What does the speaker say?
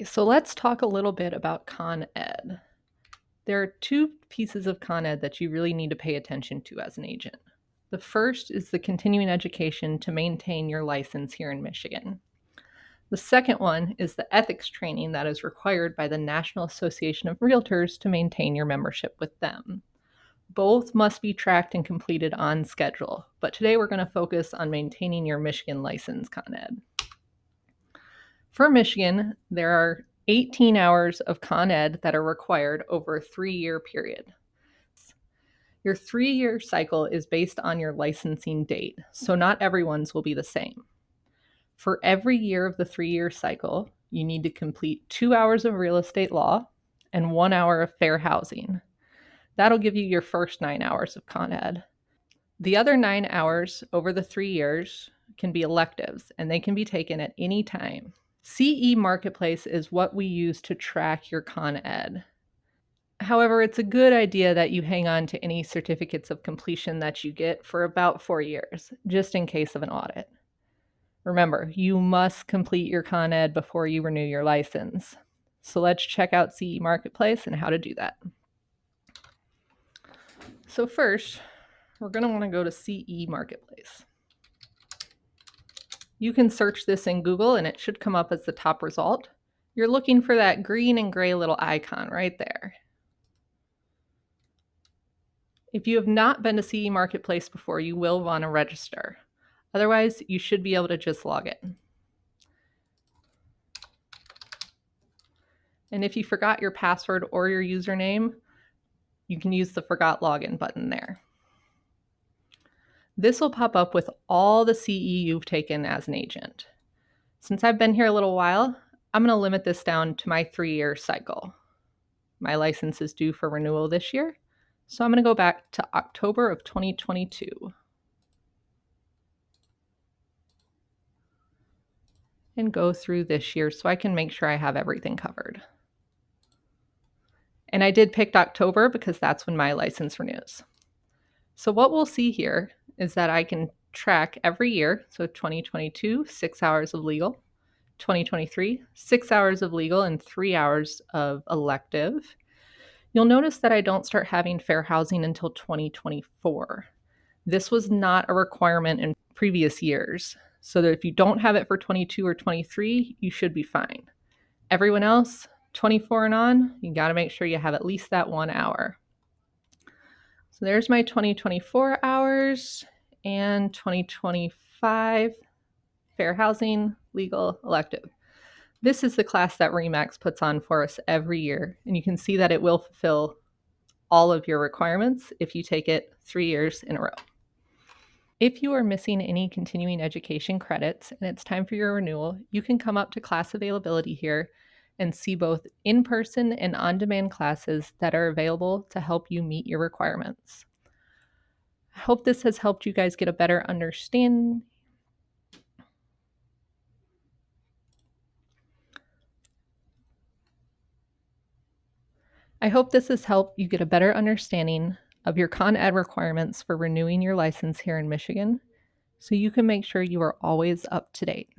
So let's talk a little bit about Con Ed. There are two pieces of Con Ed that you really need to pay attention to as an agent. The first is the continuing education to maintain your license here in Michigan. The second one is the ethics training that is required by the National Association of Realtors to maintain your membership with them. Both must be tracked and completed on schedule, but today we're going to focus on maintaining your Michigan license, Con Ed. For Michigan, there are 18 hours of Con Ed that are required over a 3-year period. Your 3-year cycle is based on your licensing date, so not everyone's will be the same. For every year of the 3-year cycle, you need to complete 2 hours of real estate law and 1 hour of fair housing. That'll give you your first 9 hours of Con Ed. The other 9 hours over the 3 years can be electives, and they can be taken at any time. CE Marketplace is what we use to track your Con Ed. However, it's a good idea that you hang on to any certificates of completion that you get for about 4 years, just in case of an audit. Remember, you must complete your Con Ed before you renew your license. So let's check out CE Marketplace and how to do that. So first, we're going to want to go to CE Marketplace. You can search this in Google and it should come up as the top result. You're looking for that green and gray little icon right there. If you have not been to CE Marketplace before, you will want to register. Otherwise, you should be able to just log in. And if you forgot your password or your username, you can use the Forgot Login button there. This will pop up with all the CE you've taken as an agent. Since I've been here a little while, I'm going to limit this down to my 3-year cycle. My license is due for renewal this year, so I'm going to go back to October of 2022. And go through this year so I can make sure I have everything covered. And I did pick October because that's when my license renews. So what we'll see here is that I can track every year. So 2022, 6 hours of legal. 2023, 6 hours of legal and 3 hours of elective. You'll notice that I don't start having fair housing until 2024. This was not a requirement in previous years, so that if you don't have it for 22 or 23, you should be fine. Everyone else, 24 and on, you got to make sure you have at least that 1 hour. So there's my 2024 hours and 2025 fair housing, legal, elective. This is the class that RE/MAX puts on for us every year, and you can see that it will fulfill all of your requirements if you take it 3 years in a row. If you are missing any continuing education credits and it's time for your renewal, you can come up to class availability here and see both in-person and on-demand classes that are available to help you meet your requirements. I hope this has helped you guys get a better understanding. I hope this has helped you get a better understanding of your Con Ed requirements for renewing your license here in Michigan, so you can make sure you are always up to date.